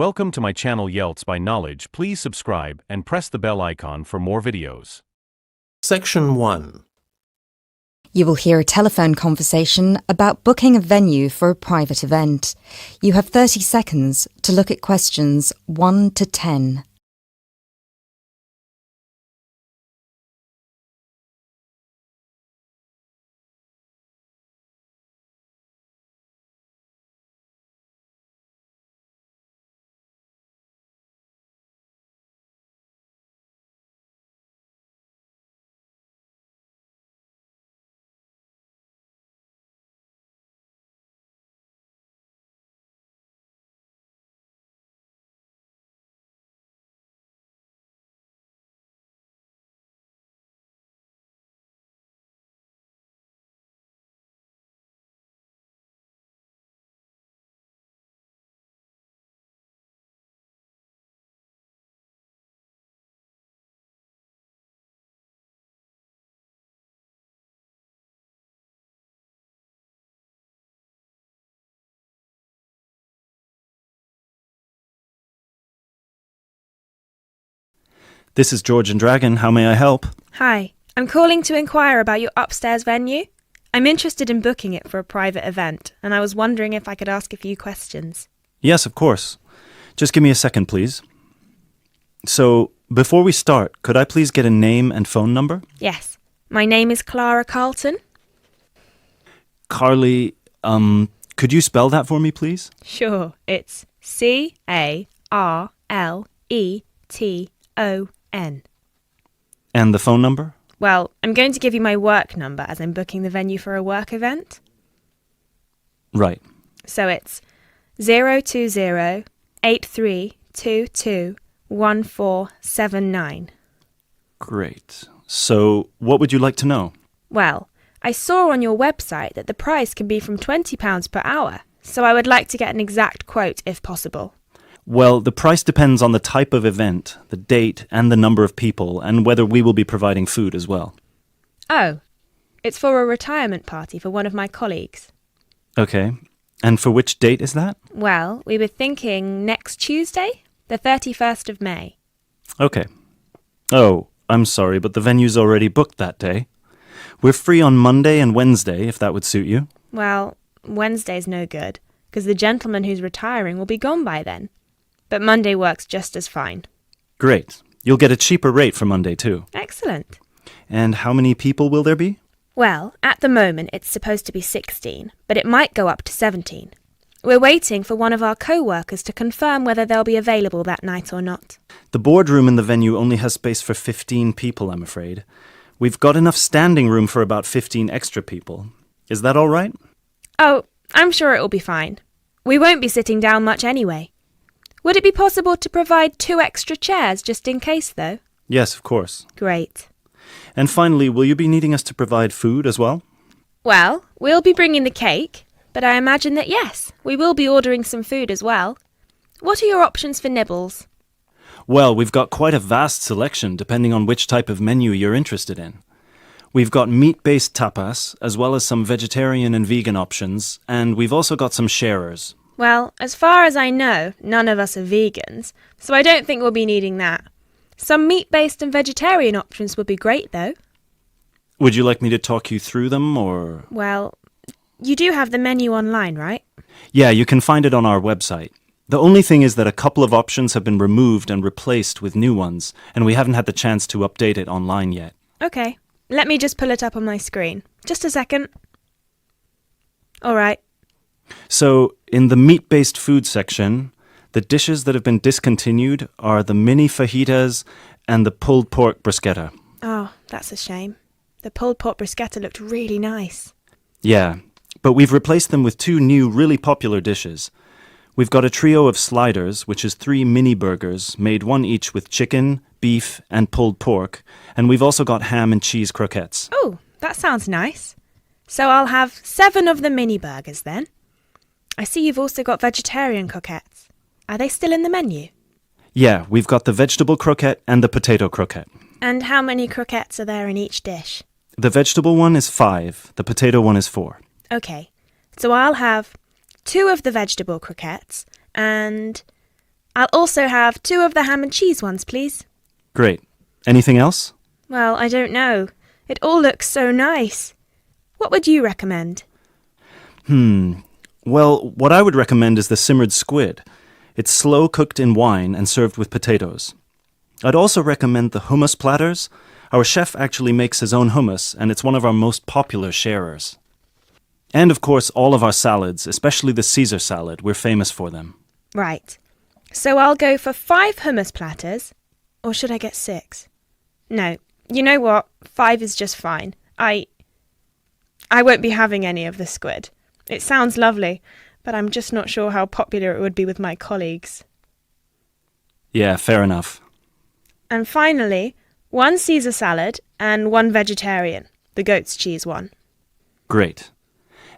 Welcome to my channel ielts by Knowledge. Please subscribe and press the bell icon for more videos. Section 1. You will hear a telephone conversation about booking a venue for a private event. You have 30 seconds to look at questions 1 to 10. This is George and Dragon. How may I help? Hi, I'm calling to inquire about your upstairs venue. I'm interested in booking it for a private event, and I was wondering if I could ask a few questions. Yes, of course. Just give me a second, please. So, before we start, could I please get a name and phone number? Yes, my name is Clara Carlton. Carly, could you spell that for me, please? Sure, it's Carleton. And the phone number? Well, I'm going to give you my work number as I'm booking the venue for a work event. Right. So it's 020-8322-1479. Great. So, what would you like to know? Well, I saw on your website that the price can be from £20 per hour, so I would like to get an exact quote if possible. Well, the price depends on the type of event, the date, and the number of people, and whether we will be providing food as well. Oh, it's for a retirement party for one of my colleagues. Okay. And for which date is that? Well, we were thinking next Tuesday, the 31st of May. Okay. Oh, I'm sorry, but the venue's already booked that day. We're free on Monday and Wednesday, if that would suit you. Well, Wednesday's no good, because the gentleman who's retiring will be gone by then. But Monday works just as fine. Great. You'll get a cheaper rate for Monday, too. Excellent. And how many people will there be? Well, at the moment it's supposed to be 16, but it might go up to 17. We're waiting for one of our co-workers to confirm whether they'll be available that night or not. The boardroom in the venue only has space for 15 people, I'm afraid. We've got enough standing room for about 15 extra people. Is that all right? Oh, I'm sure it'll be fine. We won't be sitting down much anyway. Would it be possible to provide 2 extra chairs just in case, though? Yes, of course. Great. And finally, will you be needing us to provide food as well? Well, we'll be bringing the cake, but I imagine that yes, we will be ordering some food as well. What are your options for nibbles? Well, we've got quite a vast selection depending on which type of menu you're interested in. We've got meat-based tapas, as well as some vegetarian and vegan options, and we've also got some sharers. Well, as far as I know, none of us are vegans, so I don't think we'll be needing that. Some meat-based and vegetarian options would be great, though. Would you like me to talk you through them, or...? Well, you do have the menu online, right? Yeah, you can find it on our website. The only thing is that a couple of options have been removed and replaced with new ones, and we haven't had the chance to update it online yet. Okay, let me just pull it up on my screen. Just a second. All right. So, in the meat-based food section, the dishes that have been discontinued are the mini fajitas and the pulled pork bruschetta. Oh, that's a shame. The pulled pork bruschetta looked really nice. Yeah, but we've replaced them with 2 new really popular dishes. We've got a trio of sliders, which is 3 mini burgers, made one each with chicken, beef, and pulled pork, and we've also got ham and cheese croquettes. Oh, that sounds nice. So I'll have 7 of the mini burgers then. I see you've also got vegetarian croquettes. Are they still in the menu? Yeah, we've got the vegetable croquette and the potato croquette. And how many croquettes are there in each dish? The vegetable one is 5, the potato one is 4. Okay, so I'll have 2 of the vegetable croquettes and I'll also have 2 of the ham and cheese ones, please. Great. Anything else? Well, I don't know. It all looks so nice. What would you recommend? Well, what I would recommend is the simmered squid. It's slow cooked in wine and served with potatoes. I'd also recommend the hummus platters. Our chef actually makes his own hummus, and it's one of our most popular sharers. And of course, all of our salads, especially the Caesar salad, we're famous for them. Right. So I'll go for 5 hummus platters. Or should I get 6? No. You know what? 5 is just fine. I won't be having any of the squid. It sounds lovely, but I'm just not sure how popular it would be with my colleagues. Yeah, fair enough. And finally, 1 Caesar salad and 1 vegetarian, the goat's cheese one. Great.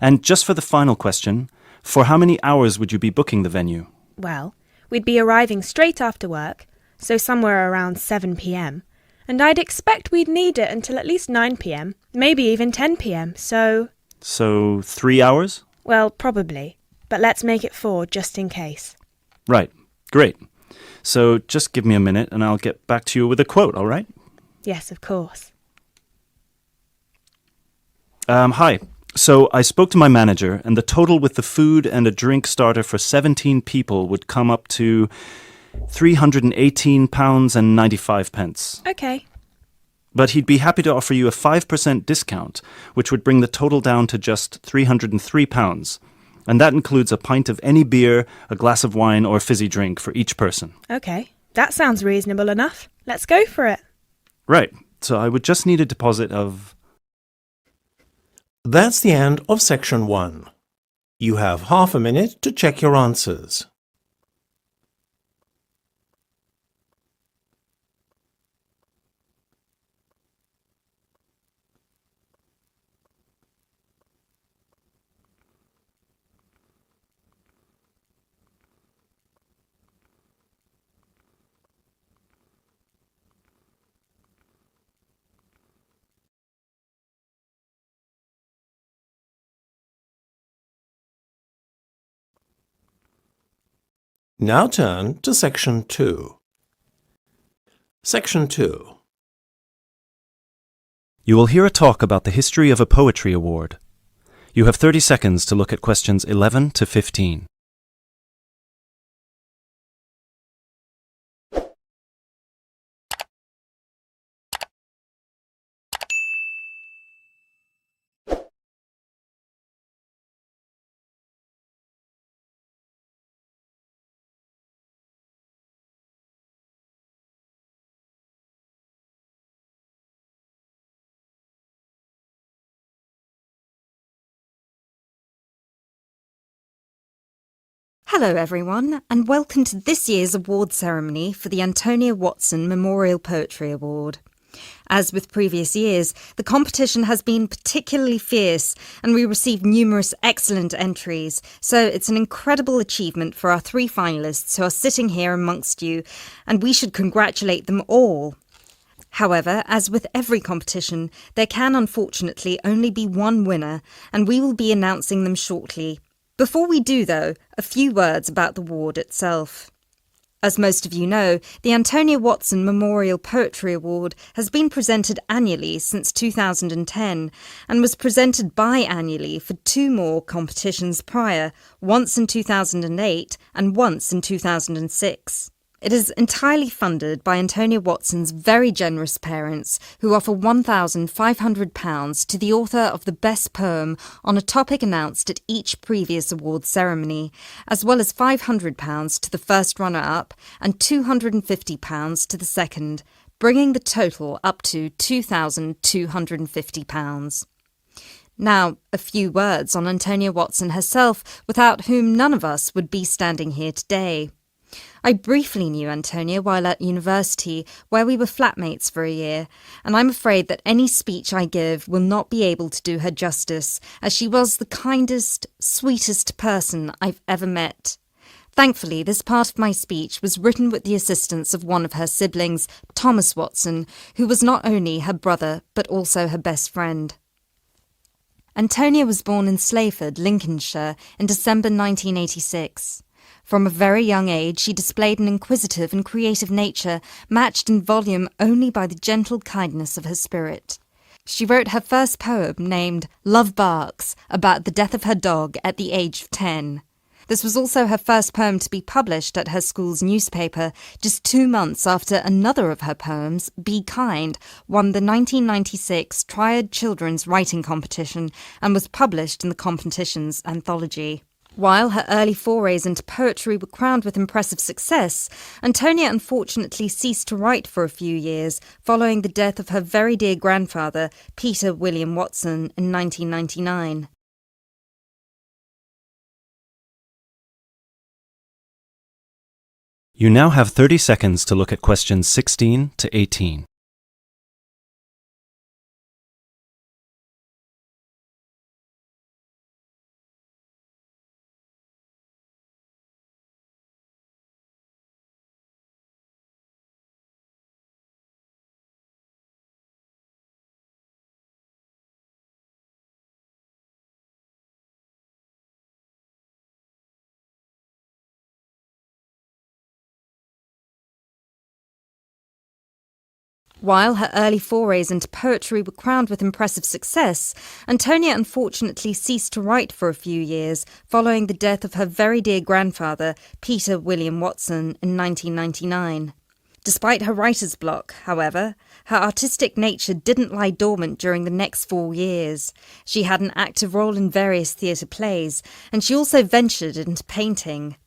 And just for the final question, for how many hours would you be booking the venue? Well, we'd be arriving straight after work, so somewhere around 7 p.m, and I'd expect we'd need it until at least 9 p.m, maybe even 10 p.m, so... So 3 hours? Well, probably, but let's make it 4 just in case. Right. Great. So just give me a minute and I'll get back to you with a quote, all right? Yes, of course. Hi. So I spoke to my manager, and the total with the food and a drink starter for 17 people would come up to £318.95. Okay. But he'd be happy to offer you a 5% discount, which would bring the total down to just £303. And that includes a pint of any beer, a glass of wine, or fizzy drink for each person. Okay, that sounds reasonable enough. Let's go for it. Right. So I would just need a deposit of... That's the end of section 1. You have half a minute to check your answers. Now turn to section 2. Section 2. You will hear a talk about the history of a poetry award. You have 30 seconds to look at questions 11 to 15. Hello everyone, and welcome to this year's award ceremony for the Antonia Watson Memorial Poetry Award. As with previous years, the competition has been particularly fierce and we received numerous excellent entries, so it's an incredible achievement for our 3 finalists who are sitting here amongst you, and we should congratulate them all. However, as with every competition, there can unfortunately only be one winner, and we will be announcing them shortly. Before we do, though, a few words about the award itself. As most of you know, the Antonia Watson Memorial Poetry Award has been presented annually since 2010 and was presented biannually for 2 more competitions prior, once in 2008 and once in 2006. It is entirely funded by Antonia Watson's very generous parents, who offer £1,500 to the author of the best poem on a topic announced at each previous award ceremony, as well as £500 to the first runner-up and £250 to the second, bringing the total up to £2,250. Now, a few words on Antonia Watson herself, without whom none of us would be standing here today. I briefly knew Antonia while at university, where we were flatmates for a year, and I'm afraid that any speech I give will not be able to do her justice, as she was the kindest, sweetest person I've ever met. Thankfully, this part of my speech was written with the assistance of one of her siblings, Thomas Watson, who was not only her brother, but also her best friend. Antonia was born in Slayford, Lincolnshire, in December 1986. From a very young age, she displayed an inquisitive and creative nature, matched in volume only by the gentle kindness of her spirit. She wrote her first poem, named Love Barks, about the death of her dog at the age of 10. This was also her first poem to be published at her school's newspaper, just 2 months after another of her poems, Be Kind, won the 1996 Triad Children's Writing Competition and was published in the competition's anthology. While her early forays into poetry were crowned with impressive success, Antonia unfortunately ceased to write for a few years following the death of her very dear grandfather, Peter William Watson, in 1999. You now have 30 seconds to look at questions 16 to 18. While her early forays into poetry were crowned with impressive success, Antonia unfortunately ceased to write for a few years following the death of her very dear grandfather, Peter William Watson, in 1999. Despite her writer's block, however, her artistic nature didn't lie dormant during the next 4 years. She had an active role in various theatre plays, and she also ventured into painting.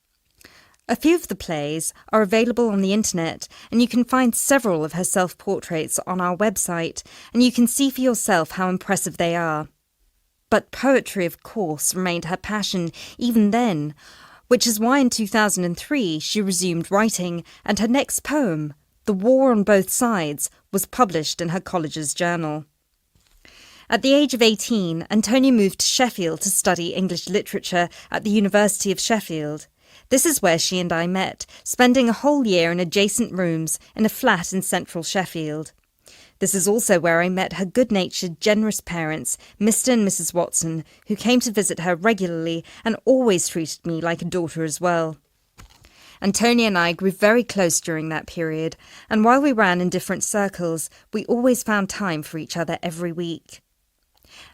A few of the plays are available on the internet, and you can find several of her self-portraits on our website, and you can see for yourself how impressive they are. But poetry, of course, remained her passion even then, which is why in 2003 she resumed writing, and her next poem, The War on Both Sides, was published in her college's journal. At the age of 18, Antonia moved to Sheffield to study English literature at the University of Sheffield. This is where she and I met, spending a whole year in adjacent rooms in a flat in central Sheffield. This is also where I met her good-natured, generous parents, Mr. and Mrs. Watson, who came to visit her regularly and always treated me like a daughter as well. Antonia and I grew very close during that period, and while we ran in different circles, we always found time for each other every week.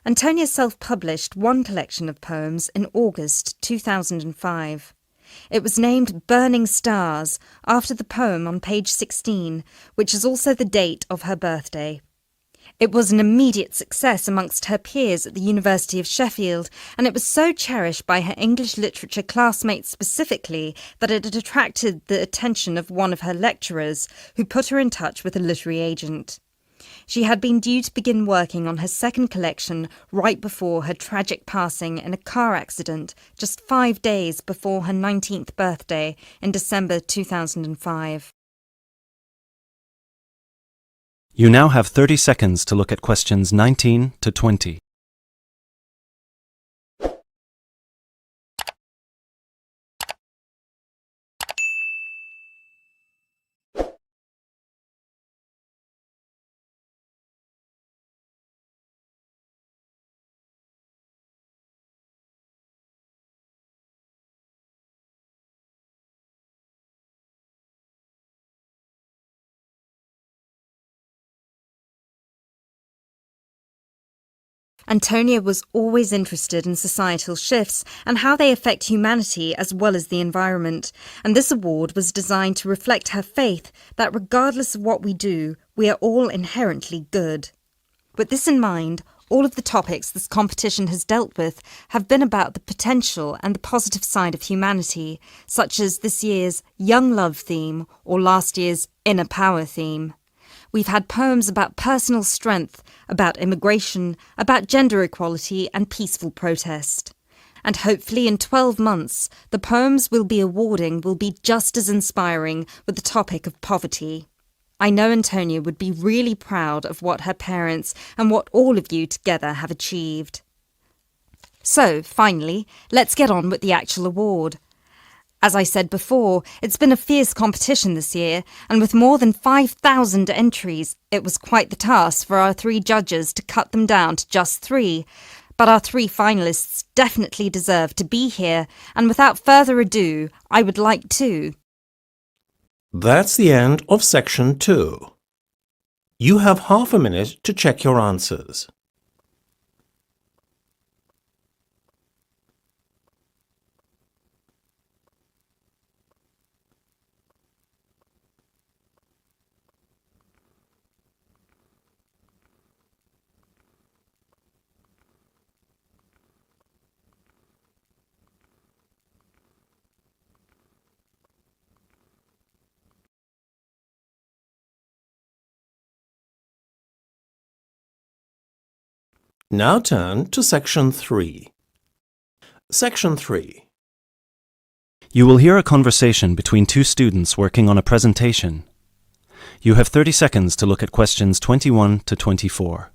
Antonia self-published one collection of poems in August 2005. It was named Burning Stars, after the poem on page 16, which is also the date of her birthday. It was an immediate success amongst her peers at the University of Sheffield, and it was so cherished by her English literature classmates specifically that it had attracted the attention of one of her lecturers, who put her in touch with a literary agent. She had been due to begin working on her second collection right before her tragic passing in a car accident just 5 days before her 19th birthday in December 2005. You now have 30 seconds to look at questions 19 to 20. Antonia was always interested in societal shifts and how they affect humanity as well as the environment, and this award was designed to reflect her faith that regardless of what we do, we are all inherently good. With this in mind, all of the topics this competition has dealt with have been about the potential and the positive side of humanity, such as this year's Young Love theme or last year's Inner Power theme. We've had poems about personal strength, about immigration, about gender equality and peaceful protest. And hopefully in 12 months, the poems we'll be awarding will be just as inspiring with the topic of poverty. I know Antonia would be really proud of what her parents and what all of you together have achieved. So, finally, let's get on with the actual award. As I said before, it's been a fierce competition this year, and with more than 5,000 entries, it was quite the task for our 3 judges to cut them down to just 3. but our 3 finalists definitely deserve to be here, and without further ado, I would like to. That's the end of section 2. You have half a minute to check your answers. Now turn to section 3. Section 3. You will hear a conversation between 2 students working on a presentation. You have 30 seconds to look at questions 21 to 24.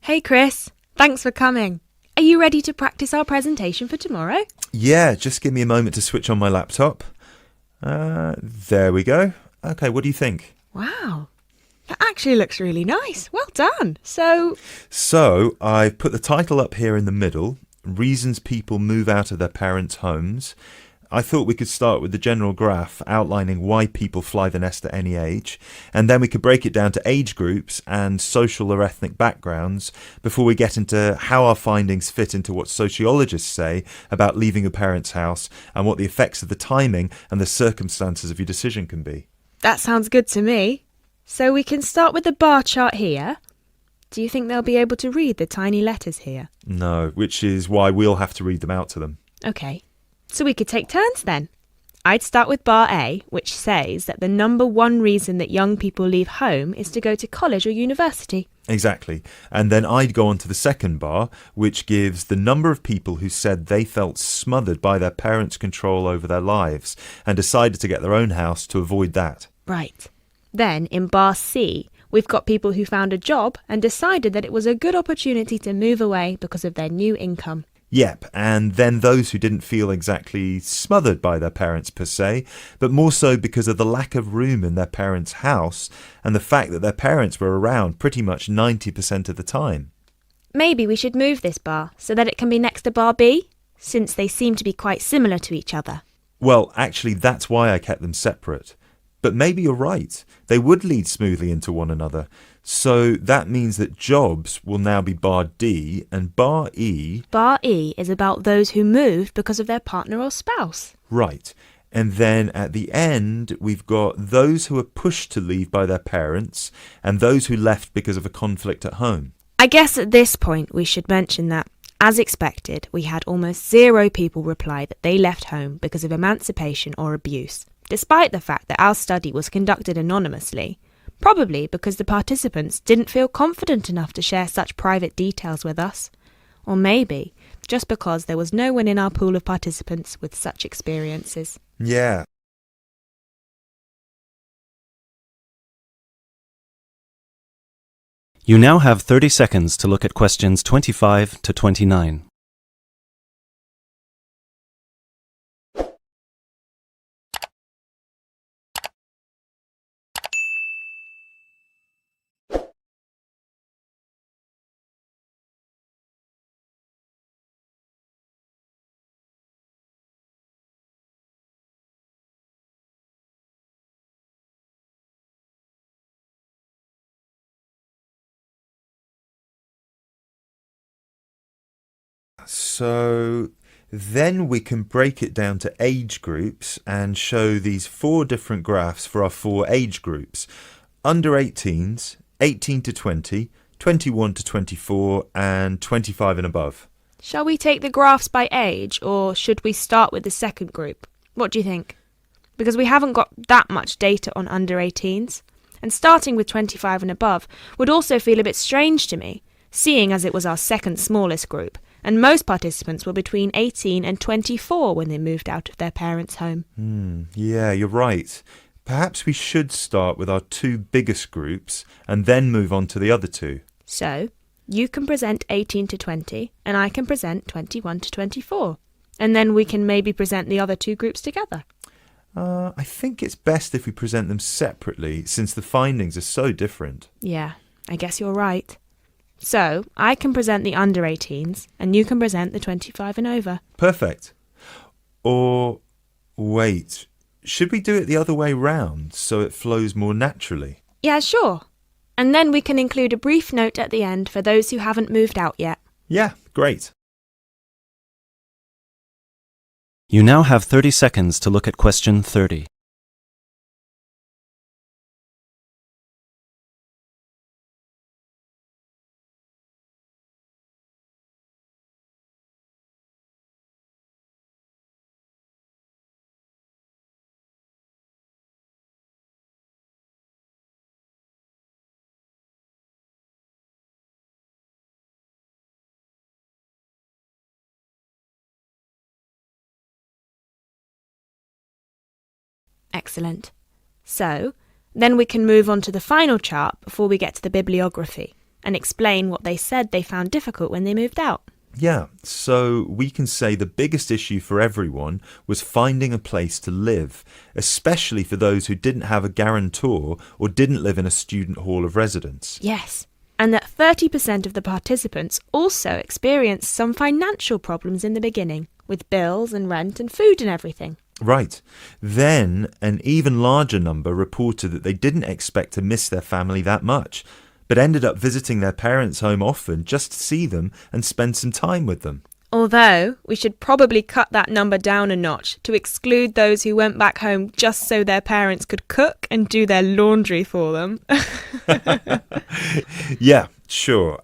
Hey Chris, thanks for coming. Are you ready to practice our presentation for tomorrow? Yeah, just give me a moment to switch on my laptop. There we go. Okay, what do you think? Wow, that actually looks really nice. Well done. So, I've put the title up here in the middle, Reasons People Move Out of Their Parents' Homes. I thought we could start with the general graph outlining why people fly the nest at any age, and then we could break it down to age groups and social or ethnic backgrounds before we get into how our findings fit into what sociologists say about leaving your parents' house and what the effects of the timing and the circumstances of your decision can be. that sounds good to me. So we can start with the bar chart here. Do you think they'll be able to read the tiny letters here? No, which is why we'll have to read them out to them. Okay, so we could take turns then. I'd start with bar A, which says that the number 1 reason that young people leave home is to go to college or university. Exactly. And then I'd go on to the second bar, which gives the number of people who said they felt smothered by their parents' control over their lives and decided to get their own house to avoid that. Right. Then in bar C, we've got people who found a job and decided that it was a good opportunity to move away because of their new income. Yep, and then those who didn't feel exactly smothered by their parents per se, but more so because of the lack of room in their parents' house and the fact that their parents were around pretty much 90% of the time. Maybe we should move this bar so that it can be next to bar B, since they seem to be quite similar to each other. Well, actually, that's why I kept them separate. But maybe you're right. They would lead smoothly into one another. So that means that jobs will now be bar D and bar E. Bar E is about those who moved because of their partner or spouse. Right. And then at the end, we've got those who are pushed to leave by their parents and those who left because of a conflict at home. I guess at this point we should mention that, as expected, we had almost 0 people reply that they left home because of emancipation or abuse, despite the fact that our study was conducted anonymously, probably because the participants didn't feel confident enough to share such private details with us. Or maybe just because there was no one in our pool of participants with such experiences. Yeah. You now have 30 seconds to look at questions 25 to 29. So then we can break it down to age groups and show these 4 different graphs for our 4 age groups. Under 18s, 18 to 20, 21 to 24 and 25 and above. Shall we take the graphs by age, or should we start with the second group? What do you think? Because we haven't got that much data on under 18s, and starting with 25 and above would also feel a bit strange to me, seeing as it was our second smallest group, and most participants were between 18 and 24 when they moved out of their parents' home. Yeah, you're right. Perhaps we should start with our two biggest groups and then move on to the other two. So, you can present 18 to 20, and I can present 21 to 24. And then we can maybe present the other two groups together. I think it's best if we present them separately, since the findings are so different. Yeah, I guess you're right. So, I can present the under 18s, and you can present the 25 and over. Perfect. Or, wait, should we do it the other way round so it flows more naturally? Yeah, sure. And then we can include a brief note at the end for those who haven't moved out yet. Yeah, great. You now have 30 seconds to look at question 30. Excellent. So, then we can move on to the final chart before we get to the bibliography and explain what they said they found difficult when they moved out. Yeah, so we can say the biggest issue for everyone was finding a place to live, especially for those who didn't have a guarantor or didn't live in a student hall of residence. Yes, and that 30% of the participants also experienced some financial problems in the beginning, with bills and rent and food and everything. Right. Then an even larger number reported that they didn't expect to miss their family that much, but ended up visiting their parents' home often just to see them and spend some time with them. Although, we should probably cut that number down a notch to exclude those who went back home just so their parents could cook and do their laundry for them. Yeah, sure.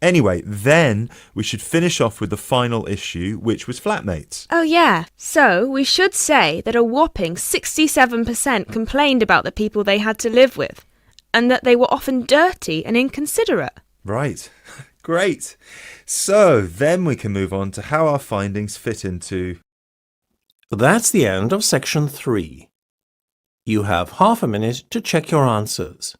Anyway, then we should finish off with the final issue, which was flatmates. Oh yeah, so we should say that a whopping 67% complained about the people they had to live with, and that they were often dirty and inconsiderate. Right. Great. So then we can move on to how our findings fit into... That's the end of section 3. You have half a minute to check your answers.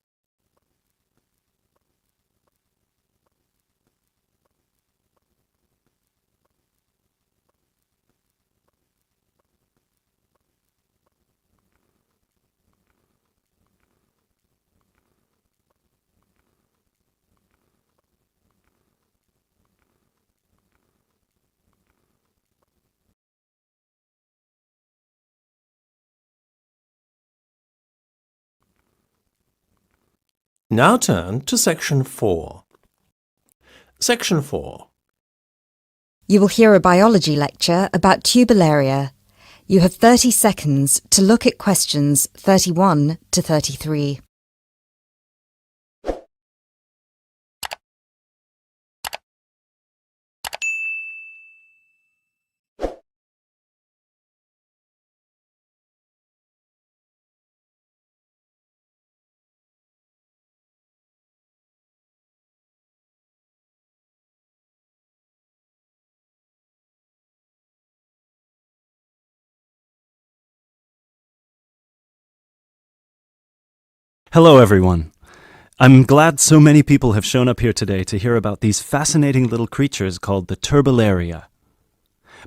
Now turn to section 4. Section 4. You will hear a biology lecture about tuberlaria. You have 30 seconds to look at questions 31 to 33. Hello, everyone. I'm glad so many people have shown up here today to hear about these fascinating little creatures called the turbularia.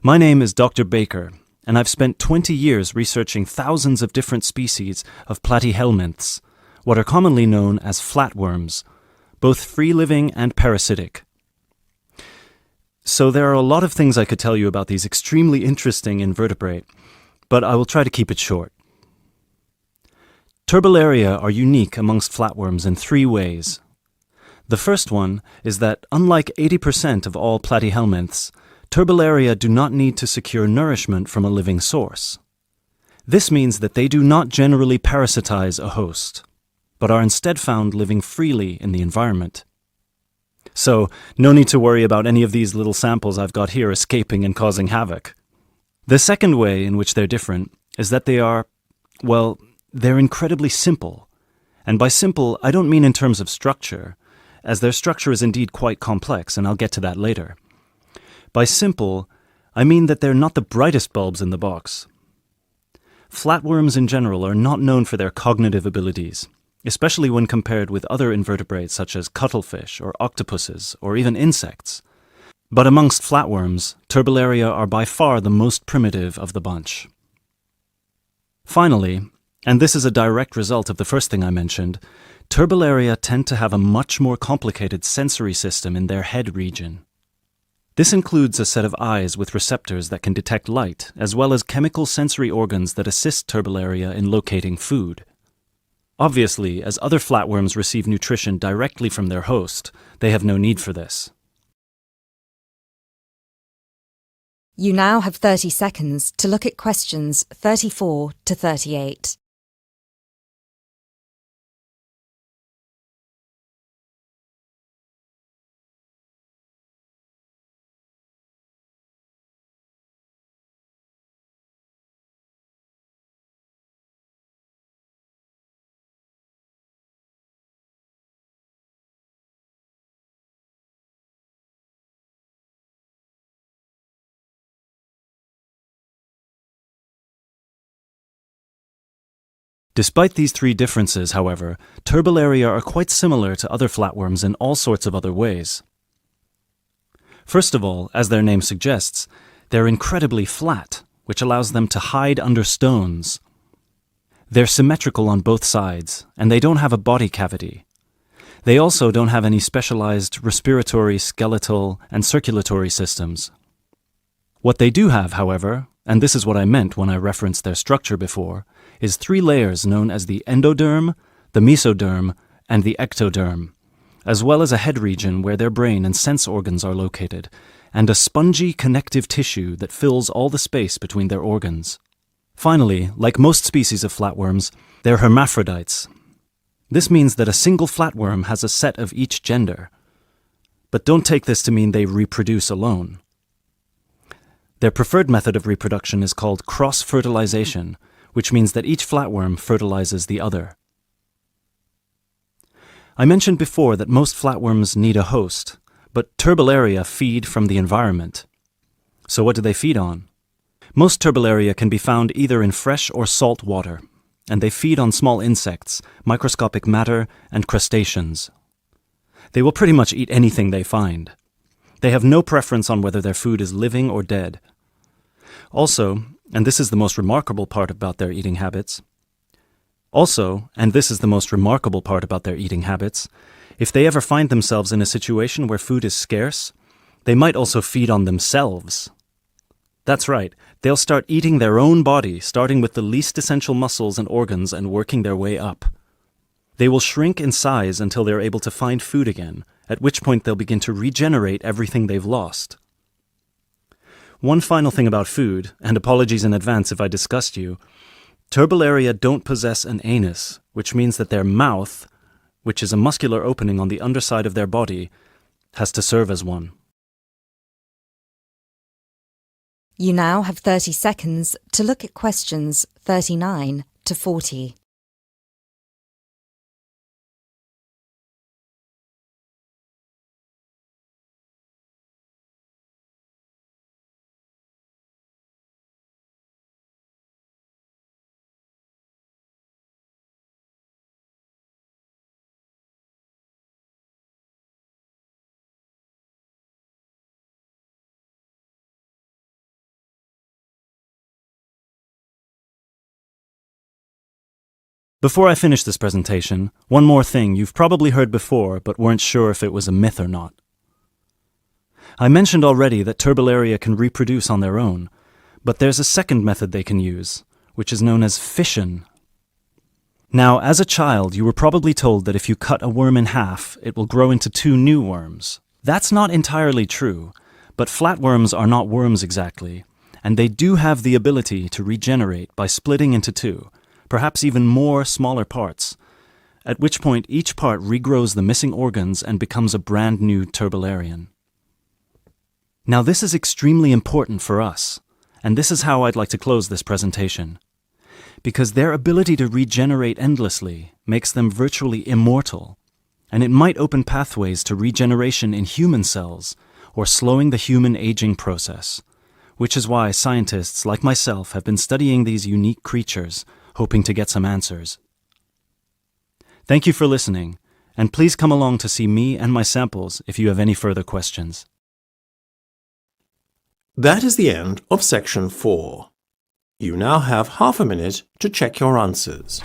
My name is Dr. Baker, and I've spent 20 years researching thousands of different species of platyhelminths, what are commonly known as flatworms, both free-living and parasitic. So there are a lot of things I could tell you about these extremely interesting invertebrate, but I will try to keep it short. Turbularia are unique amongst flatworms in 3 ways. The first one is that, unlike 80% of all platyhelminths, turbularia do not need to secure nourishment from a living source. This means that they do not generally parasitize a host, but are instead found living freely in the environment. So, no need to worry about any of these little samples I've got here escaping and causing havoc. The second way in which they're different is that they are, well, they're incredibly simple. And by simple, I don't mean in terms of structure, as their structure is indeed quite complex, and I'll get to that later. By simple, I mean that they're not the brightest bulbs in the box. Flatworms in general are not known for their cognitive abilities, especially when compared with other invertebrates such as cuttlefish or octopuses or even insects. But amongst flatworms, Turbellaria are by far the most primitive of the bunch. Finally, and this is a direct result of the first thing I mentioned, Turbellaria tend to have a much more complicated sensory system in their head region. This includes a set of eyes with receptors that can detect light, as well as chemical sensory organs that assist Turbellaria in locating food. Obviously, as other flatworms receive nutrition directly from their host, they have no need for this. You now have 30 seconds to look at questions 34 to 38. Despite these three differences, however, Turbellaria are quite similar to other flatworms in all sorts of other ways. First of all, as their name suggests, they're incredibly flat, which allows them to hide under stones. They're symmetrical on both sides, and they don't have a body cavity. They also don't have any specialized respiratory, skeletal, and circulatory systems. What they do have, however, and this is what I meant when I referenced their structure before, is three layers known as the endoderm, the mesoderm, and the ectoderm, as well as a head region where their brain and sense organs are located, and a spongy connective tissue that fills all the space between their organs. Finally, like most species of flatworms, they're hermaphrodites. This means that a single flatworm has a set of each gender. But don't take this to mean they reproduce alone. Their preferred method of reproduction is called cross-fertilization, which means that each flatworm fertilizes the other. I mentioned before that most flatworms need a host, but Turbellaria feed from the environment. So what do they feed on? Most Turbellaria can be found either in fresh or salt water, and they feed on small insects, microscopic matter, and crustaceans. They will pretty much eat anything they find. They have no preference on whether their food is living or dead. Also, and this is the most remarkable part about their eating habits, if they ever find themselves in a situation where food is scarce, they might also feed on themselves. That's right, they'll start eating their own body, starting with the least essential muscles and organs and working their way up. They will shrink in size until they're able to find food again, at which point they'll begin to regenerate everything they've lost. One final thing about food, and apologies in advance if I disgust you, Turbellaria don't possess an anus, which means that their mouth, which is a muscular opening on the underside of their body, has to serve as one. You now have 30 seconds to look at questions 39 to 40. Before I finish this presentation, one more thing you've probably heard before but weren't sure if it was a myth or not. I mentioned already that Turbellaria can reproduce on their own, but there's a second method they can use, which is known as fission. Now, as a child, you were probably told that if you cut a worm in half, it will grow into two new worms. That's not entirely true, but flatworms are not worms exactly, and they do have the ability to regenerate by splitting into two, perhaps even more smaller parts, at which point each part regrows the missing organs and becomes a brand new Turbellarian. Now this is extremely important for us, and this is how I'd like to close this presentation. Because their ability to regenerate endlessly makes them virtually immortal, and it might open pathways to regeneration in human cells, or slowing the human aging process, which is why scientists like myself have been studying these unique creatures, hoping to get some answers. Thank you for listening, and please come along to see me and my samples if you have any further questions. That is the end of section 4. You now have half a minute to check your answers.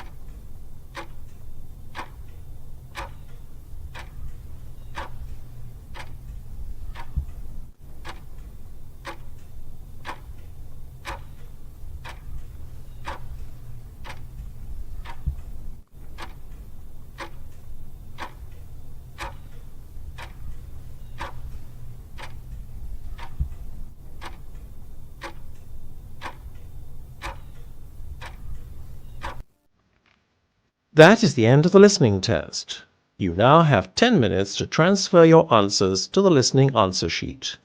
That is the end of the listening test. You now have 10 minutes to transfer your answers to the listening answer sheet.